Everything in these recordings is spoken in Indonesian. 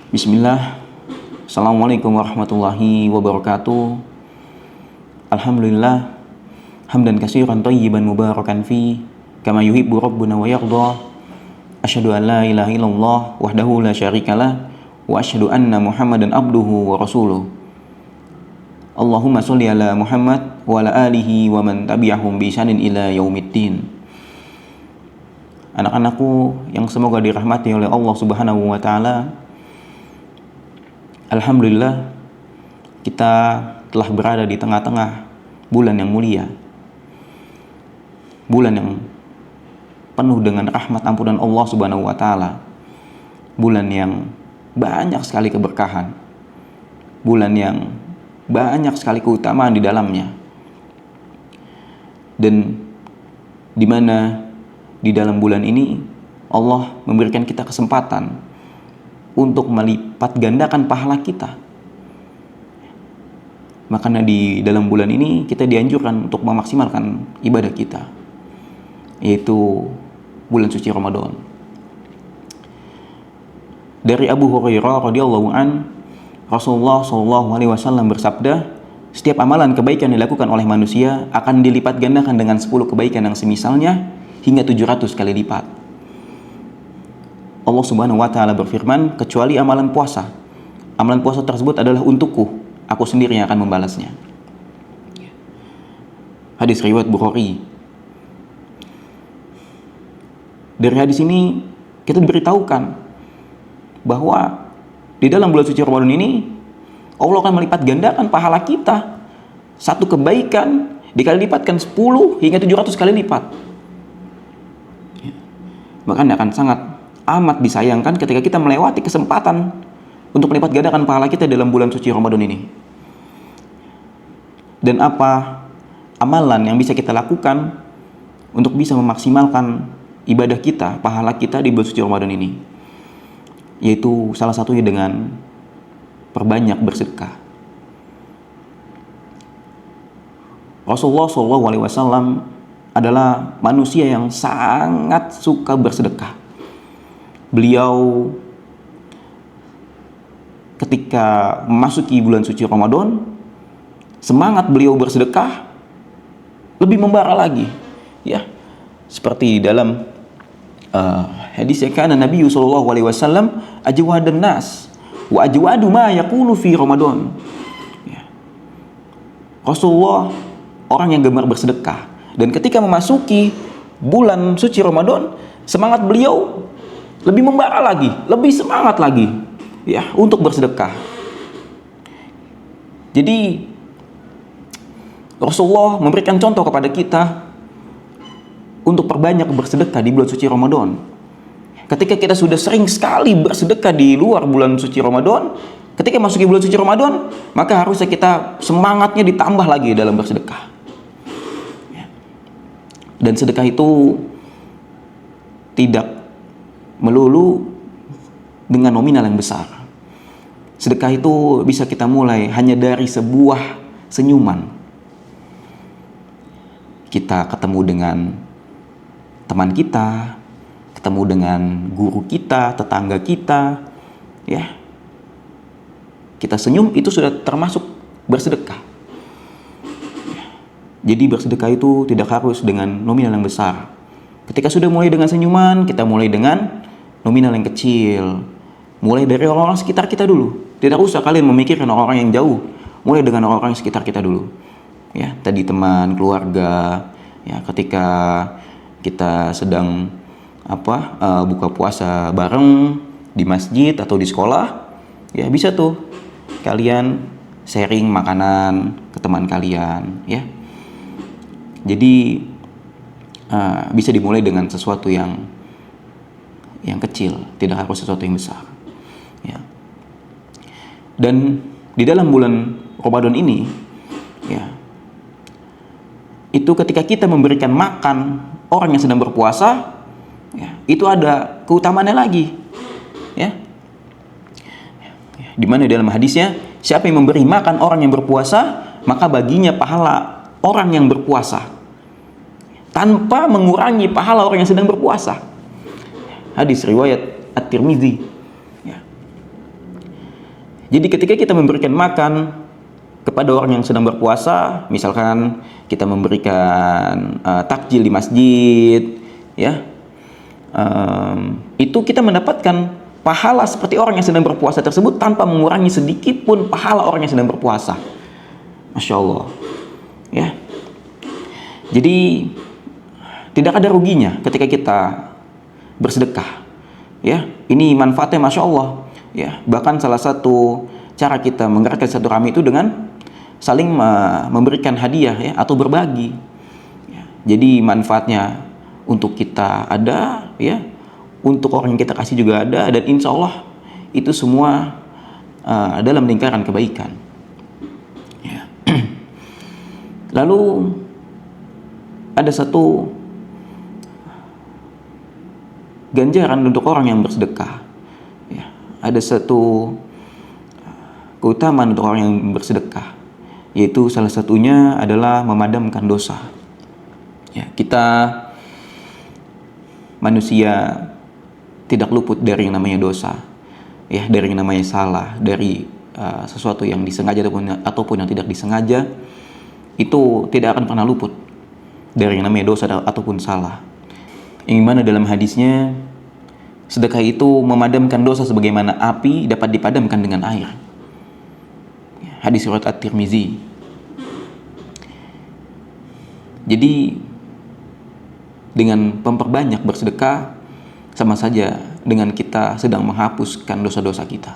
Bismillah. Assalamualaikum warahmatullahi wabarakatuh. Alhamdulillah hamdan katsiran thayyiban mubarakan fi kama yuhibbu rabbuna wa yardha. Asyhadu an la ilaha illallah wahdahu la syarikalah wa asyhadu anna Muhammadan abduhu wa rasuluh. Allahumma sholli ala Muhammad wa ala alihi wa man tabi'ahum bi ihsanin ila yaumiddin. Anak-anakku yang semoga dirahmati oleh Allah Subhanahu wa taala. Alhamdulillah kita telah berada di tengah-tengah bulan yang mulia, bulan yang penuh dengan rahmat ampunan Allah Subhanahu wa taala, bulan yang banyak sekali keberkahan, bulan yang banyak sekali keutamaan di dalamnya, dan di mana di dalam bulan ini Allah memberikan kita kesempatan untuk melipat gandakan pahala kita. Makanya di dalam bulan ini kita dianjurkan untuk memaksimalkan ibadah kita, yaitu bulan suci Ramadan. Dari Abu Hurairah radhiyallahu an, Rasulullah shallallahu alaihi wasallam bersabda, setiap amalan kebaikan dilakukan oleh manusia akan dilipat gandakan dengan 10 kebaikan yang semisalnya hingga 700 kali lipat. Allah Subhanahu wa taala berfirman, kecuali amalan puasa. Amalan puasa tersebut adalah untukku, aku sendiri yang akan membalasnya. Hadis riwayat Bukhari. Dari hadis ini kita diberitahukan bahwa di dalam bulan suci Ramadan ini Allah akan melipat gandakan pahala kita. Satu kebaikan dikali lipatkan 10 hingga 700 kali lipat. Makanya akan sangat amat disayangkan ketika kita melewati kesempatan untuk melipat gandakan pahala kita dalam bulan suci Ramadan ini. Dan apa amalan yang bisa kita lakukan untuk bisa memaksimalkan ibadah kita, pahala kita di bulan suci Ramadan ini? Yaitu salah satunya dengan perbanyak bersedekah. Rasulullah SAW adalah manusia yang sangat suka bersedekah. Beliau ketika memasuki bulan suci Ramadan, semangat beliau bersedekah lebih membara lagi, ya. Seperti dalam hadis yang kana Nabi sallallahu alaihi wasallam ajwadan nas wa ajwadu ma yaqulu fi Ramadan. Ya. Rasulullah orang yang gemar bersedekah, dan ketika memasuki bulan suci Ramadan, semangat beliau lebih membara lagi, lebih semangat lagi, ya, untuk bersedekah. Jadi Rasulullah memberikan contoh kepada kita untuk perbanyak bersedekah di bulan suci Ramadan. Ketika kita sudah sering sekali bersedekah di luar bulan suci Ramadan, ketika masuki bulan suci Ramadan, maka harusnya kita semangatnya ditambah lagi dalam bersedekah. Dan sedekah itu tidak melulu dengan nominal yang besar. Sedekah itu bisa kita mulai hanya dari sebuah senyuman. Kita ketemu dengan teman kita, ketemu dengan guru kita, tetangga kita, ya. Kita senyum, itu sudah termasuk bersedekah. Jadi bersedekah itu tidak harus dengan nominal yang besar. Ketika sudah mulai dengan senyuman, kita mulai dengan nominal yang kecil. Mulai dari orang-orang sekitar kita dulu. Tidak usah kalian memikirkan orang-orang yang jauh. Mulai dengan orang-orang yang sekitar kita dulu. Ya, tadi teman, keluarga. Ya, ketika kita sedang buka puasa bareng di masjid atau di sekolah, ya bisa tuh kalian sharing makanan ke teman kalian, ya. Jadi bisa dimulai dengan sesuatu yang kecil, tidak harus sesuatu yang besar, ya. Dan di dalam bulan Ramadan ini, ya, itu ketika kita memberikan makan orang yang sedang berpuasa, ya, itu ada keutamaannya lagi, ya. Di mana dalam hadisnya, siapa yang memberi makan orang yang berpuasa, maka baginya pahala orang yang berpuasa tanpa mengurangi pahala orang yang sedang berpuasa. Hadis riwayat At-Tirmidzi. Ya. Jadi ketika kita memberikan makan kepada orang yang sedang berpuasa, misalkan kita memberikan takjil di masjid, ya, itu kita mendapatkan pahala seperti orang yang sedang berpuasa tersebut tanpa mengurangi sedikit pun pahala orang yang sedang berpuasa. Masya Allah, ya. Jadi tidak ada ruginya ketika kita bersedekah, ya. Ini manfaatnya Masya Allah, ya. Bahkan salah satu cara kita menggerakkan silaturahmi itu dengan saling memberikan hadiah, ya, atau berbagi, ya. Jadi manfaatnya untuk kita ada, ya, untuk orang yang kita kasih juga ada, dan insya Allah itu semua dalam lingkaran kebaikan, ya. Lalu ada satu ganjaran untuk orang yang bersedekah, ya. Ada satu keutamaan untuk orang yang bersedekah, yaitu salah satunya adalah memadamkan dosa, ya. Kita manusia tidak luput dari yang namanya dosa, ya, dari yang namanya salah, dari sesuatu yang disengaja ataupun yang tidak disengaja, itu tidak akan pernah luput dari yang namanya dosa ataupun salah. Yang mana dalam hadisnya, sedekah itu memadamkan dosa sebagaimana api dapat dipadamkan dengan air. Hadis riwayat At-Tirmizi. Jadi dengan memperbanyak bersedekah sama saja dengan kita sedang menghapuskan dosa-dosa kita.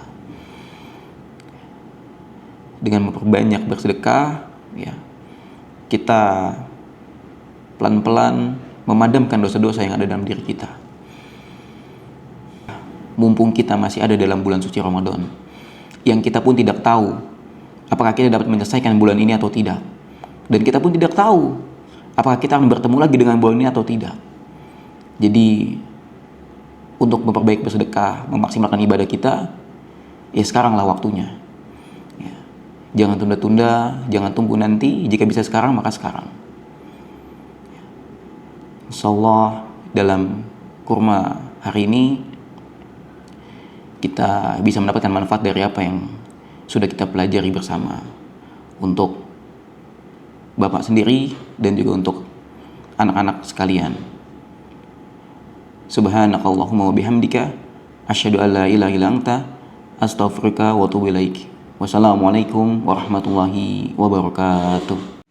Dengan memperbanyak bersedekah, ya, kita pelan-pelan memadamkan dosa-dosa yang ada dalam diri kita. Mumpung kita masih ada dalam bulan suci Ramadan, yang kita pun tidak tahu apakah kita dapat menyelesaikan bulan ini atau tidak, dan kita pun tidak tahu apakah kita akan bertemu lagi dengan bulan ini atau tidak. Jadi untuk memperbaiki bersedekah, memaksimalkan ibadah kita, ya sekaranglah waktunya, ya. Jangan tunda-tunda, jangan tunggu nanti. Jika bisa sekarang, maka sekarang. Insyaallah dalam kurma hari ini kita bisa mendapatkan manfaat dari apa yang sudah kita pelajari bersama, untuk Bapak sendiri dan juga untuk anak-anak sekalian. Subhanakallahumma wa bihamdika asyhadu an la ilaha illa anta astaghfiruka wa atubu ilaik. Wassalamualaikum warahmatullahi wabarakatuh.